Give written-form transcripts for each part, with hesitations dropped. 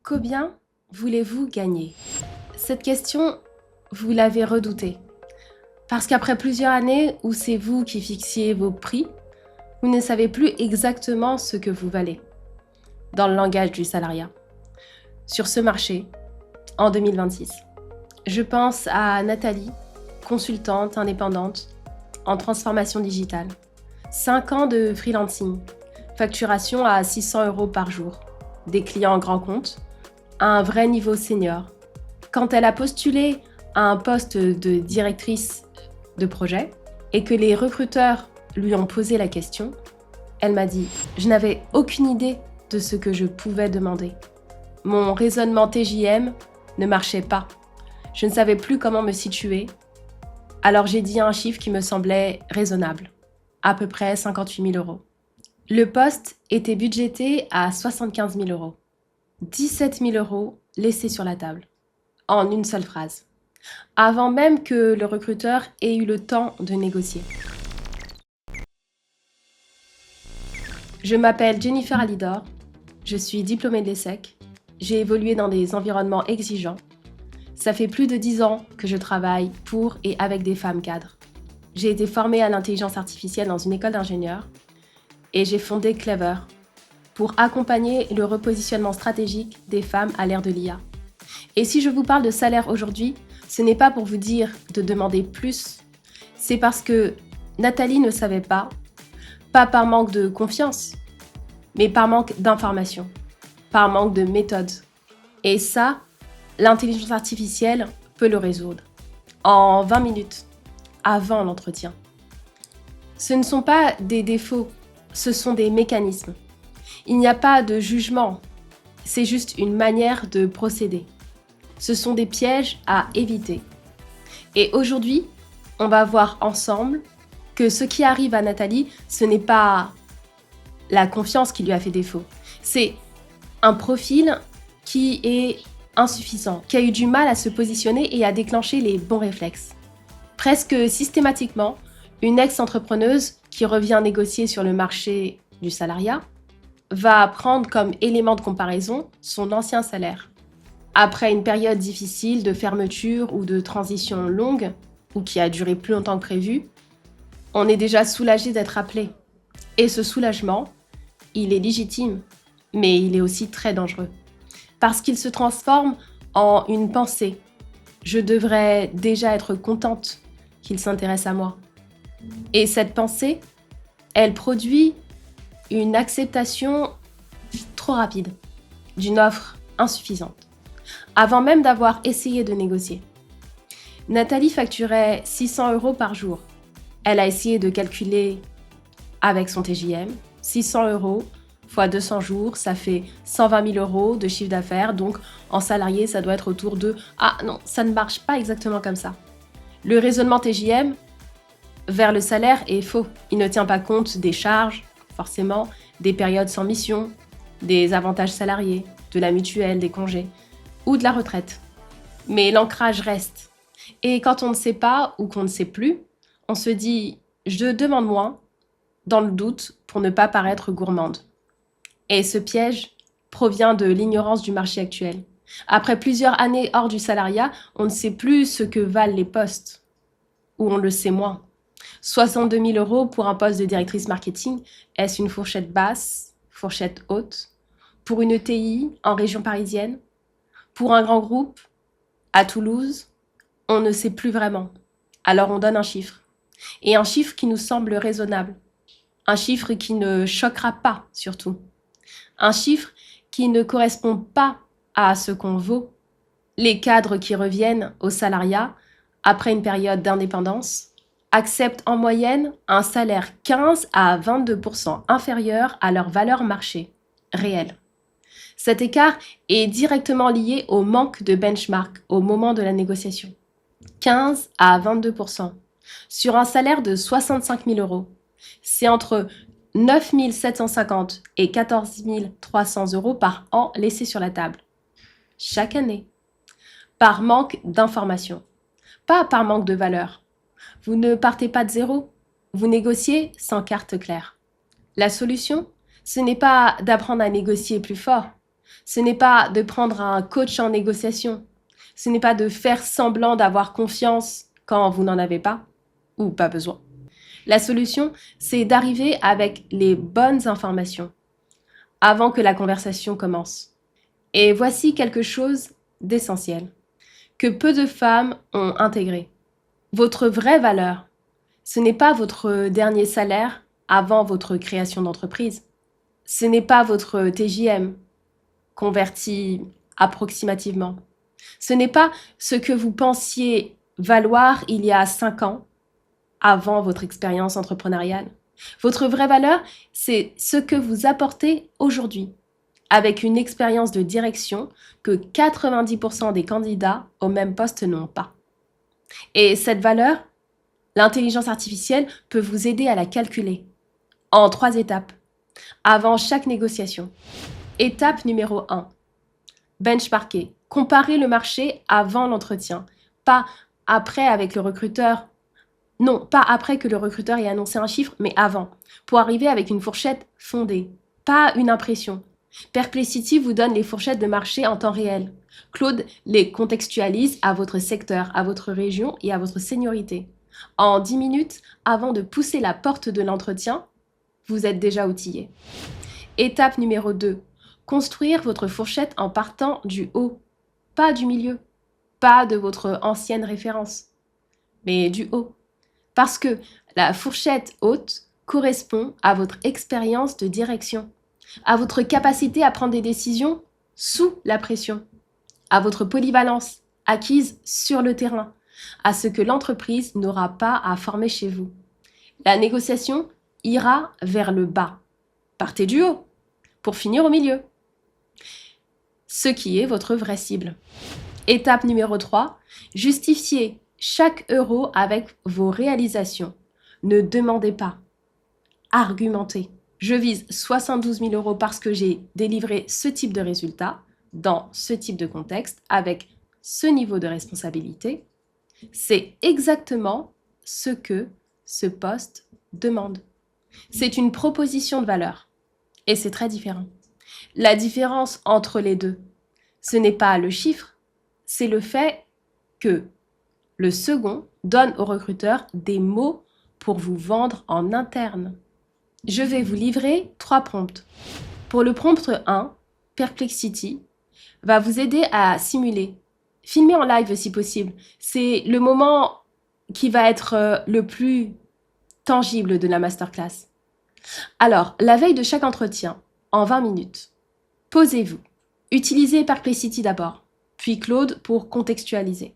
Combien voulez-vous gagner? Cette question, vous l'avez redoutée. Parce qu'après plusieurs années où c'est vous qui fixiez vos prix, vous ne savez plus exactement ce que vous valez, dans le langage du salariat. Sur ce marché, en 2026, je pense à Nathalie, consultante indépendante en transformation digitale. 5 ans de freelancing, facturation à 600 € par jour, des clients grands comptes, à un vrai niveau senior. Quand elle a postulé à un poste de directrice de projet et que les recruteurs lui ont posé la question, elle m'a dit « Je n'avais aucune idée de ce que je pouvais demander. Mon raisonnement TJM ne marchait pas. Je ne savais plus comment me situer. Alors j'ai dit un chiffre qui me semblait raisonnable, à peu près 58 000 €. Le poste était budgété à 75 000 €. 17 000 € laissés sur la table, en une seule phrase, avant même que le recruteur ait eu le temps de négocier. Je m'appelle Jennifer Alidor, je suis diplômée de l'ESSEC, j'ai évolué dans des environnements exigeants. Ça fait plus de 10 ans que je travaille pour et avec des femmes cadres. J'ai été formée à l'intelligence artificielle dans une école d'ingénieurs et j'ai fondé Clever pour accompagner le repositionnement stratégique des femmes à l'ère de l'IA. Et si je vous parle de salaire aujourd'hui, ce n'est pas pour vous dire de demander plus, c'est parce que Nathalie ne savait pas par manque de confiance, mais par manque d'information, par manque de méthode. Et ça, l'intelligence artificielle peut le résoudre en 20 minutes, avant l'entretien. Ce ne sont pas des défauts, ce sont des mécanismes. Il n'y a pas de jugement, c'est juste une manière de procéder. Ce sont des pièges à éviter. Et aujourd'hui, on va voir ensemble que ce qui arrive à Nathalie, ce n'est pas la confiance qui lui a fait défaut. C'est un profil qui est insuffisant, qui a eu du mal à se positionner et à déclencher les bons réflexes. Presque systématiquement, une ex-entrepreneuse qui revient négocier sur le marché du salariat va prendre comme élément de comparaison son ancien salaire. Après une période difficile de fermeture ou de transition longue, ou qui a duré plus longtemps que prévu, on est déjà soulagé d'être appelé. Et ce soulagement, il est légitime, mais il est aussi très dangereux. Parce qu'il se transforme en une pensée. Je devrais déjà être contente qu'il s'intéresse à moi. Et cette pensée, elle produit une acceptation trop rapide d'une offre insuffisante, avant même d'avoir essayé de négocier. Nathalie facturait 600 € par jour. Elle a essayé de calculer avec son TJM, 600 € fois 200 jours, ça fait 120 000 € de chiffre d'affaires, donc en salarié, ça doit être autour de « Ah non, ça ne marche pas exactement comme ça ». Le raisonnement TJM vers le salaire est faux. Il ne tient pas compte des charges, forcément, des périodes sans mission, des avantages salariés, de la mutuelle, des congés ou de la retraite. Mais l'ancrage reste. Et quand on ne sait pas ou qu'on ne sait plus, on se dit « je demande moins » dans le doute pour ne pas paraître gourmande. Et ce piège provient de l'ignorance du marché actuel. Après plusieurs années hors du salariat, on ne sait plus ce que valent les postes, ou on le sait moins. 62 000 € pour un poste de directrice marketing, est-ce une fourchette basse, fourchette haute? Pour une ETI en région parisienne? Pour un grand groupe? À Toulouse? On ne sait plus vraiment. Alors on donne un chiffre. Et un chiffre qui nous semble raisonnable. Un chiffre qui ne choquera pas, surtout. Un chiffre qui ne correspond pas à ce qu'on vaut. Les cadres qui reviennent au salariat après une période d'indépendance acceptent en moyenne un salaire 15 à 22% inférieur à leur valeur marché réelle. Cet écart est directement lié au manque de benchmark au moment de la négociation. 15 à 22% sur un salaire de 65 000 €. C'est entre 9 750 et 14 300 € par an laissés sur la table. Chaque année. Par manque d'information. Pas par manque de valeur. Vous ne partez pas de zéro. Vous négociez sans carte claire. La solution, ce n'est pas d'apprendre à négocier plus fort, Ce n'est pas de prendre un coach en négociation. Ce n'est pas de faire semblant d'avoir confiance quand vous n'en avez pas ou pas besoin. La solution, c'est d'arriver avec les bonnes informations avant que la conversation commence. Et voici quelque chose d'essentiel, que peu de femmes ont intégré. Votre vraie valeur, ce n'est pas votre dernier salaire avant votre création d'entreprise. Ce n'est pas votre TJM converti approximativement. Ce n'est pas ce que vous pensiez valoir il y a 5 ans avant votre expérience entrepreneuriale. Votre vraie valeur, c'est ce que vous apportez aujourd'hui, avec une expérience de direction que 90% des candidats au même poste n'ont pas. Et cette valeur, l'intelligence artificielle peut vous aider à la calculer en 3 étapes, avant chaque négociation. Étape numéro 1, benchmarker, comparer le marché avant l'entretien, pas après avec le recruteur. Non, pas après que le recruteur ait annoncé un chiffre, mais avant, pour arriver avec une fourchette fondée, pas une impression. Perplexity vous donne les fourchettes de marché en temps réel. Claude les contextualise à votre secteur, à votre région et à votre seniorité. En 10 minutes, avant de pousser la porte de l'entretien, vous êtes déjà outillé. Étape numéro 2, construire votre fourchette en partant du haut, pas du milieu, pas de votre ancienne référence, mais du haut. Parce que la fourchette haute correspond à votre expérience de direction, à votre capacité à prendre des décisions sous la pression, à votre polyvalence acquise sur le terrain, à ce que l'entreprise n'aura pas à former chez vous. La négociation ira vers le bas. Partez du haut pour finir au milieu. Ce qui est votre vraie cible. Étape numéro 3, justifiez chaque euro avec vos réalisations. Ne demandez pas. Argumentez. Je vise 72 000 euros parce que j'ai délivré ce type de résultat dans ce type de contexte avec ce niveau de responsabilité. C'est exactement ce que ce poste demande. C'est une proposition de valeur et c'est très différent. La différence entre les deux, ce n'est pas le chiffre, c'est le fait que le second donne au recruteur des mots pour vous vendre en interne. Je vais vous livrer 3 prompts. Pour le prompt 1, Perplexity va vous aider à simuler. Filmer en live si possible. C'est le moment qui va être le plus tangible de la masterclass. Alors, la veille de chaque entretien, en 20 minutes, posez-vous. Utilisez Perplexity d'abord, puis Claude pour contextualiser.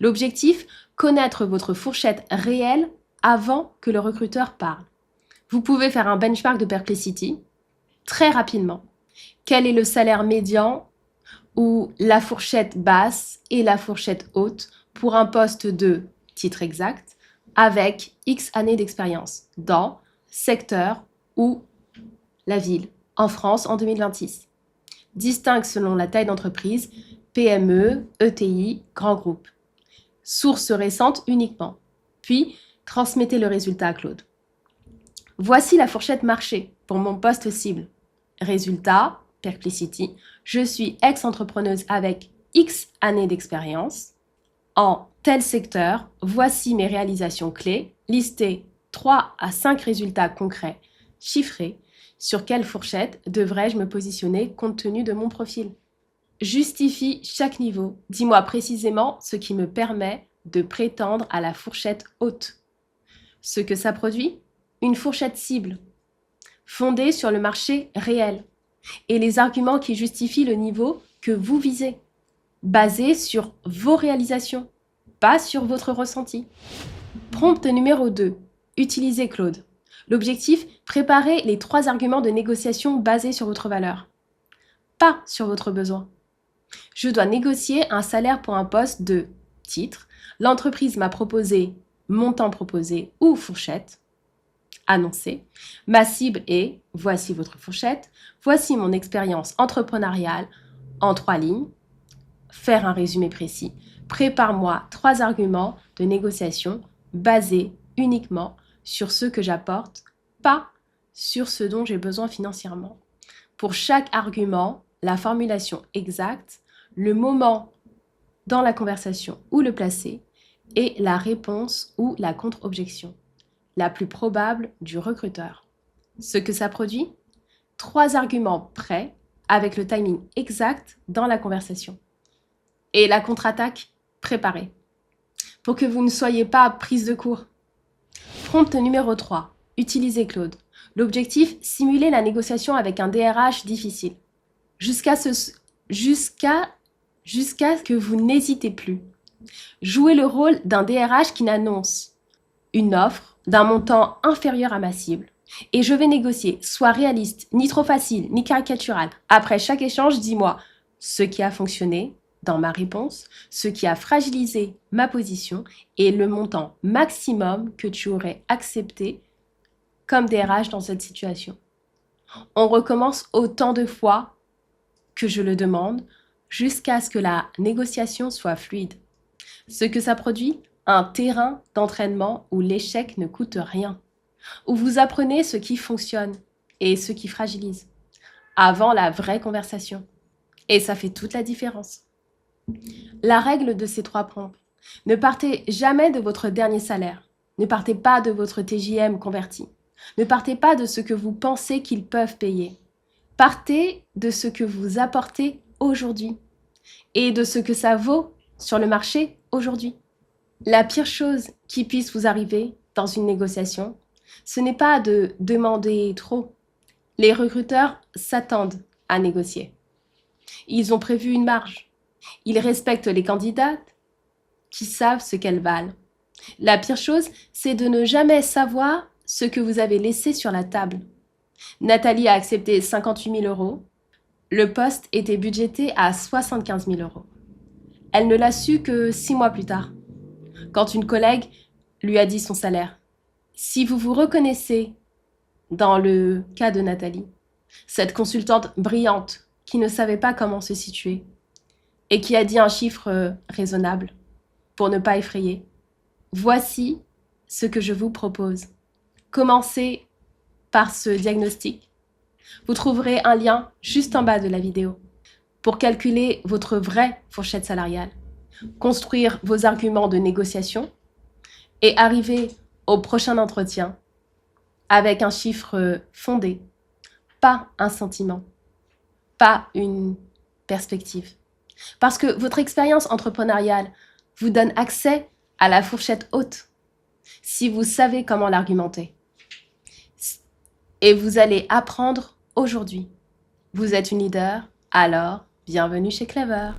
L'objectif, connaître votre fourchette réelle avant que le recruteur parle. Vous pouvez faire un benchmark de Perplexity très rapidement. Quel est le salaire médian ou la fourchette basse et la fourchette haute pour un poste de titre exact avec X années d'expérience dans secteur ou la ville en France en 2026. Distingue selon la taille d'entreprise, PME, ETI, grand groupe. Source récente uniquement. Puis, transmettez le résultat à Claude. Voici la fourchette marché pour mon poste cible. Résultat, Perplexity, je suis ex-entrepreneuse avec X années d'expérience. En tel secteur, voici mes réalisations clés, listez 3 à 5 résultats concrets, chiffrés. Sur quelle fourchette devrais-je me positionner compte tenu de mon profil? Justifie chaque niveau. Dis-moi précisément ce qui me permet de prétendre à la fourchette haute. Ce que ça produit? Une fourchette cible, fondée sur le marché réel et les arguments qui justifient le niveau que vous visez, basés sur vos réalisations, pas sur votre ressenti. Prompt numéro 2. Utilisez Claude. L'objectif, préparez les 3 arguments de négociation basés sur votre valeur, pas sur votre besoin. Je dois négocier un salaire pour un poste de titre. L'entreprise m'a proposé montant proposé ou fourchette annoncée. Ma cible est, voici votre fourchette, voici mon expérience entrepreneuriale en 3 lignes. Faire un résumé précis. Prépare-moi 3 arguments de négociation basés uniquement sur ce que j'apporte, pas sur ce dont j'ai besoin financièrement. Pour chaque argument, la formulation exacte, le moment dans la conversation où le placer et la réponse ou la contre-objection, la plus probable du recruteur. Ce que ça produit? 3 arguments prêts avec le timing exact dans la conversation. Et la contre-attaque préparée. Pour que vous ne soyez pas prise de court. Prompt numéro 3. Utilisez Claude. L'objectif, simuler la négociation avec un DRH difficile. Jusqu'à ce que vous n'hésitez plus. Jouez le rôle d'un DRH qui n'annonce une offre d'un montant inférieur à ma cible. Et je vais négocier, sois réaliste, ni trop facile, ni caricatural. Après chaque échange, dis-moi ce qui a fonctionné dans ma réponse, ce qui a fragilisé ma position et le montant maximum que tu aurais accepté comme DRH dans cette situation. On recommence autant de fois que je le demande jusqu'à ce que la négociation soit fluide. Ce que ça produit, un terrain d'entraînement où l'échec ne coûte rien, où vous apprenez ce qui fonctionne et ce qui fragilise, avant la vraie conversation. Et ça fait toute la différence. La règle de ces 3 prompts: ne partez jamais de votre dernier salaire, ne partez pas de votre TJM converti, ne partez pas de ce que vous pensez qu'ils peuvent payer. Partez de ce que vous apportez aujourd'hui et de ce que ça vaut sur le marché aujourd'hui. La pire chose qui puisse vous arriver dans une négociation, ce n'est pas de demander trop. Les recruteurs s'attendent à négocier. Ils ont prévu une marge. Ils respectent les candidates qui savent ce qu'elles valent. La pire chose, c'est de ne jamais savoir ce que vous avez laissé sur la table. Nathalie a accepté 58 000 €. Le poste était budgété à 75 000 €. Elle ne l'a su que 6 mois plus tard, quand une collègue lui a dit son salaire. Si vous vous reconnaissez dans le cas de Nathalie, cette consultante brillante qui ne savait pas comment se situer et qui a dit un chiffre raisonnable pour ne pas effrayer, voici ce que je vous propose. Commencez par ce diagnostic. Vous trouverez un lien juste en bas de la vidéo pour calculer votre vraie fourchette salariale, construire vos arguments de négociation et arriver au prochain entretien avec un chiffre fondé, pas un sentiment, pas une perspective. Parce que votre expérience entrepreneuriale vous donne accès à la fourchette haute si vous savez comment l'argumenter. Et vous allez apprendre aujourd'hui. Vous êtes une leader, alors bienvenue chez Clever.